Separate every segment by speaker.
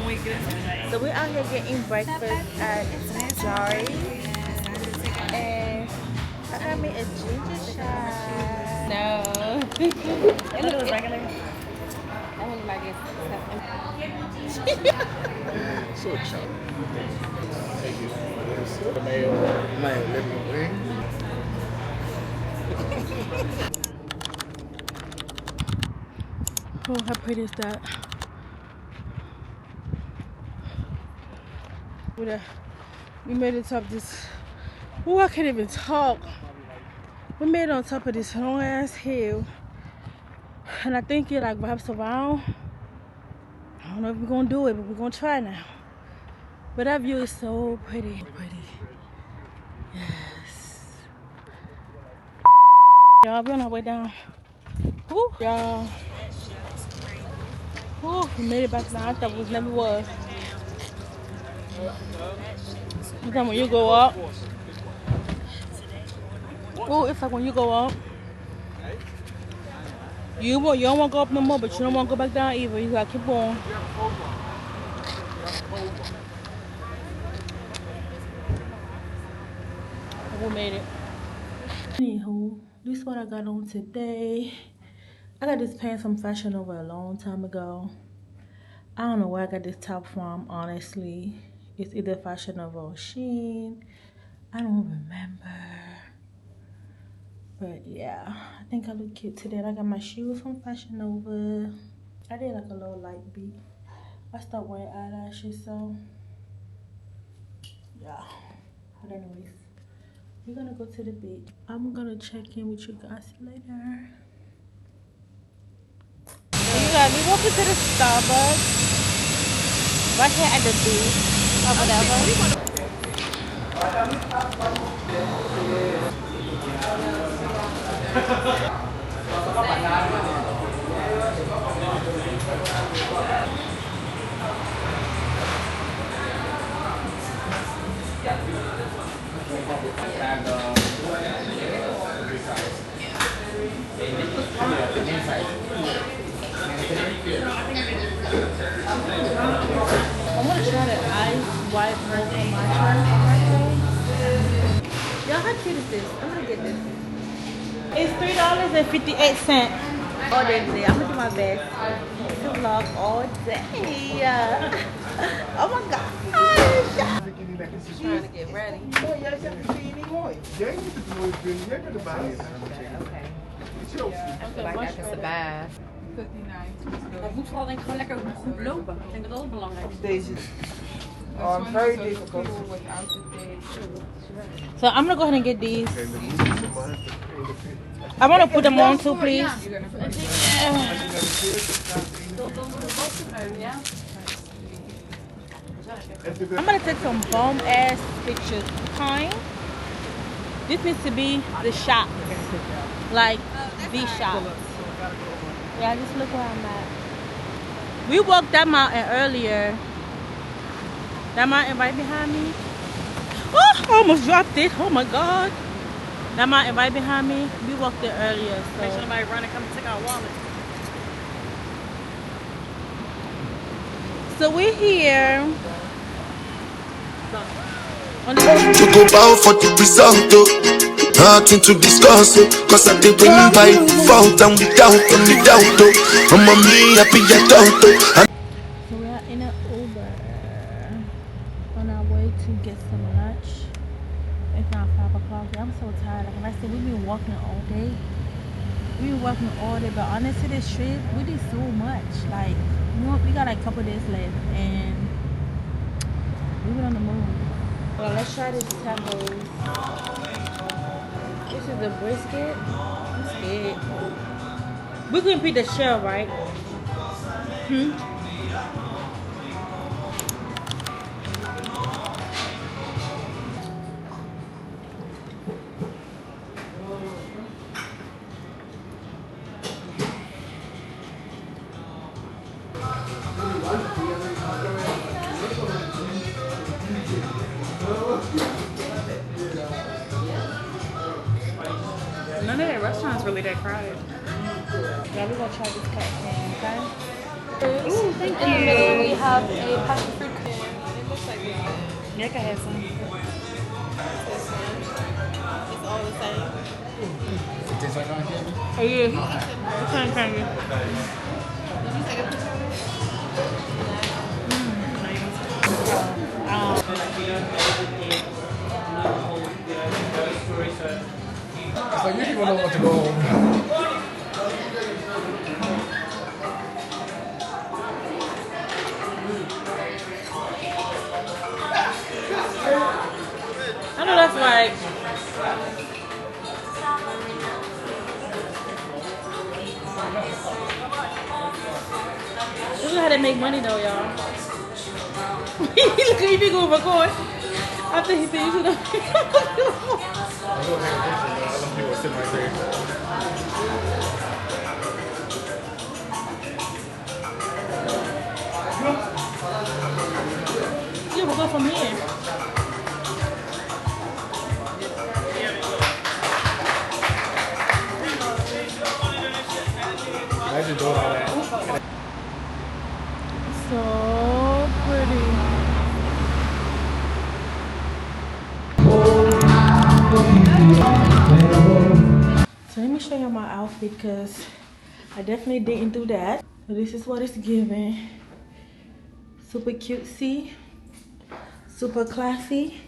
Speaker 1: So we're out here getting breakfast at Jari. And I got me a ginger shot.
Speaker 2: No.
Speaker 1: It was regular.
Speaker 2: That one like it's
Speaker 3: So chop. Thank you. Mayo, let me bring.
Speaker 1: Oh, how pretty is that? We made it up this. Oh, I can't even talk. We made it on top of this long ass hill. And I think it like wraps around. I don't know if we're gonna do it, but we're gonna try now. But that view is so pretty. Yes. Y'all, we're on our way down. Woo, y'all. Woo, we made it back down. I thought it never was. Sometimes when you go up. Oh, it's like when you go up. You don't want to go up no more, but you don't want to go back down either. You gotta keep on. We made it. Anywho, this is what I got on today. I got this pants from Fashion Nova a long time ago. I don't know where I got this top from, honestly. It's either Fashion Nova or Shein. I don't remember. But yeah, I think I look cute today. I got my shoes from Fashion Nova. I did like a little light beat. I stopped wearing eyelashes, so yeah. But anyways, we're gonna go to the beach. I'm gonna check in with you guys later. So you guys, we walking to the Starbucks right here at the beach or whatever. I'm gonna try the ice white mocha matcha. Y'all, how cute is this? I'm gonna get this. It's $3.58 all day today. I'm gonna do my best to vlog all day. Oh my gosh.
Speaker 2: trying to get ready.
Speaker 4: Okay.
Speaker 2: I feel like I can survive.
Speaker 5: Het moet vooral denk ik gewoon lekker goed lopen. Ik denk dat dat het belangrijkste is.
Speaker 4: Deze. Oh, very difficult.
Speaker 1: So I'm gonna go ahead and get these. I want to put them on too, please. I'm gonna take some bomb ass pictures. Kind. This needs to be the shot, like the shot. Yeah, just look where I'm at. We walked that mountain earlier. That mountain right behind me. Oh, I almost dropped it. Oh my God. That mountain right behind me. We walked there earlier. So.
Speaker 5: Make sure nobody run and come take our wallet.
Speaker 1: So we're here.
Speaker 6: To go bow for the result, nothing to discuss, cause I did win by fault and without any doubt, I'm a me happy adult.
Speaker 1: So we are in an Uber on our way to get some lunch. It's now 5 o'clock. I'm so tired. Like I said, we've been walking all day. We've been walking all day, but honestly, this trip we did so much. Like, you know, we got like a couple days left, and we went on the move. Well, let's try this tacos. This is the brisket. It's good. We can pick the shell, right?
Speaker 5: None of that restaurant's really that crowded.
Speaker 1: Yeah, we're gonna try this cat thing, okay?
Speaker 5: Ooh, thank you. In the middle, we have a passion fruit.
Speaker 1: Nick, I have some. It's all the same.
Speaker 3: It tastes like cotton candy?
Speaker 1: Oh, yeah. It's cotton candy.
Speaker 3: It's like you people know what to go home.
Speaker 1: I know that's right. This is how they make money though, y'all. Look at you be going record. After he finished it up.
Speaker 3: I'm gonna take a picture, but I don't people sitting right there.
Speaker 1: Yeah, we'll go from here.
Speaker 3: Imagine doing all that.
Speaker 1: So pretty. So let me show you my outfit because I definitely didn't do that. So this is what it's giving. Super cutesy, super classy.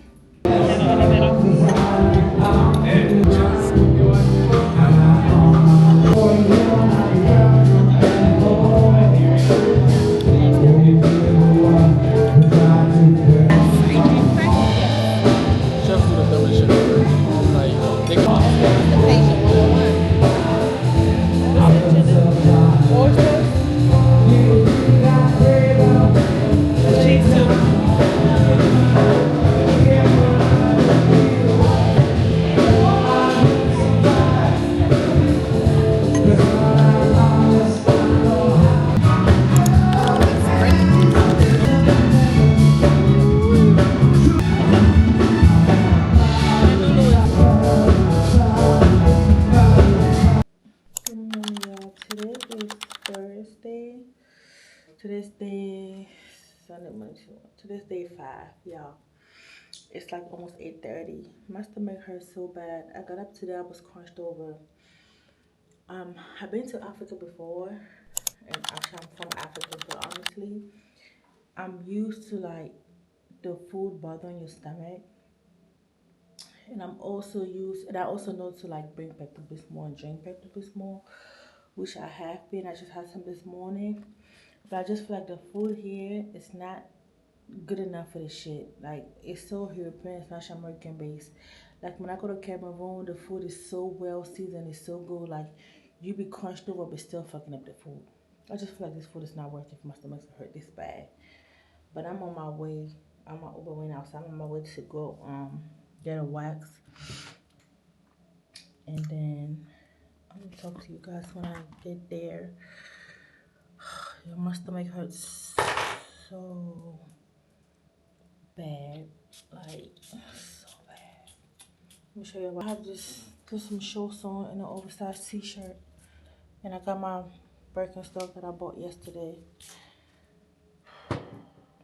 Speaker 3: Chefs do the dumbest shit ever. Like, they can
Speaker 1: Today's day Sunday, Monday, today's day 5, y'all. It's like almost 8:30. My stomach hurts so bad. I got up today, I was crunched over. I've been to Africa before, and actually I'm from Africa, but honestly, I'm used to like the food bothering your stomach. And I also know to like bring Pepto-Bismol and drink Pepto-Bismol, which I have been. I just had some this morning. But I just feel like the food here is not good enough for this shit. Like, it's so European, it's not American based. Like, when I go to Cameroon, the food is so well seasoned, it's so good. Like, you be crunched over, but still fucking up the food. I just feel like this food is not worth it for my stomach to hurt this bad. But I'm on my way. I'm on Uber right now, so I'm on my way to go get a wax. And then I'm gonna talk to you guys when I get there. My stomach hurts so bad, like so bad. Let me show you. I have just some shorts on and an oversized t-shirt, and I got my Birkenstock that I bought yesterday.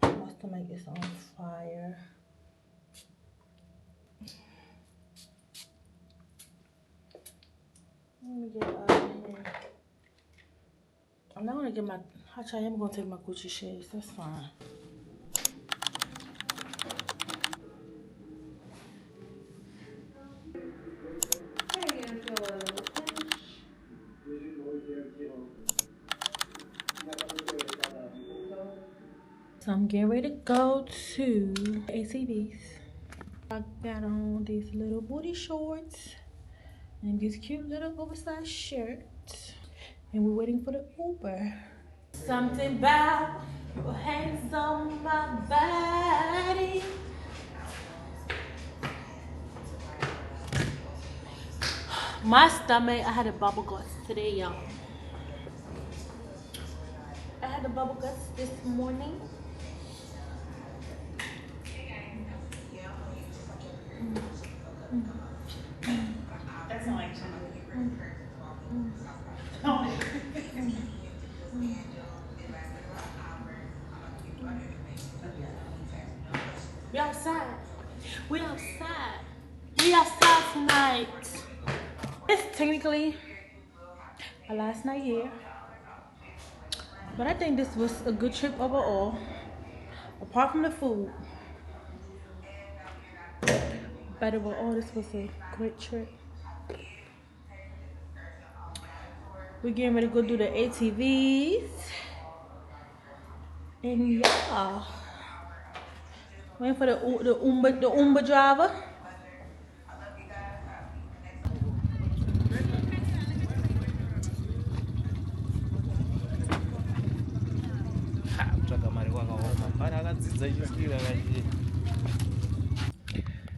Speaker 1: My stomach is on fire. Let me get out of here. I'm not gonna get my. Actually, I am gonna take my Gucci shades. That's fine. So I'm getting ready to go to ATVs. I got on these little booty shorts and this cute little oversized shirt. And we're waiting for the Uber. Something about your hands on my body. My stomach, I had a bubble guts today, y'all. I had the bubble guts this morning.
Speaker 5: That's not like
Speaker 1: We outside. We outside. We outside tonight. It's technically our last night here. But I think this was a good trip overall. Apart from the food. But overall, this was a great trip. We're getting ready to go do the ATVs. And yeah. Waiting for the Uber driver.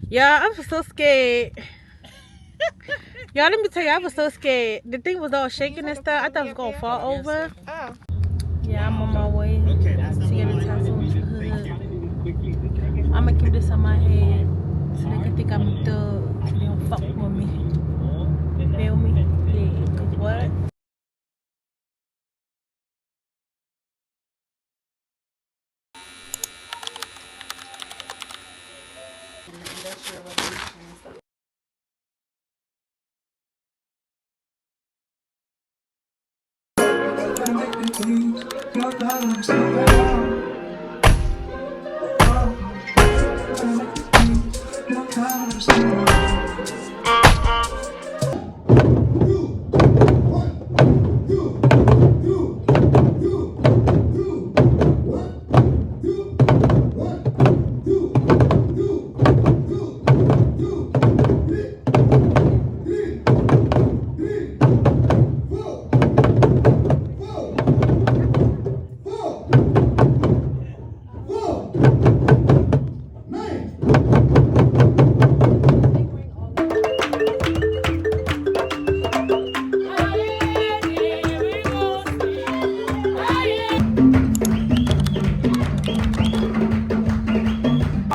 Speaker 1: Yeah, I was so scared. Y'all, let me tell you, I was so scared. The thing was all shaking and stuff. I thought it was gonna fall over. Yeah, I'm on my way to get a tattoo. I'm gonna keep this on my head so they can think I'm a thug. So they don't fuck with me. Feel me? Yeah, cause what?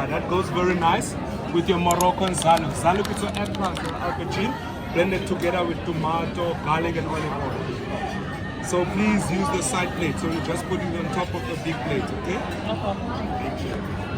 Speaker 7: That goes very nice with your Moroccan zaluk. Zaluk is an eggplant or aubergine blended together with tomato, garlic, and olive oil. So please use the side plate. So you just put it on top of the big plate, okay? Thank you.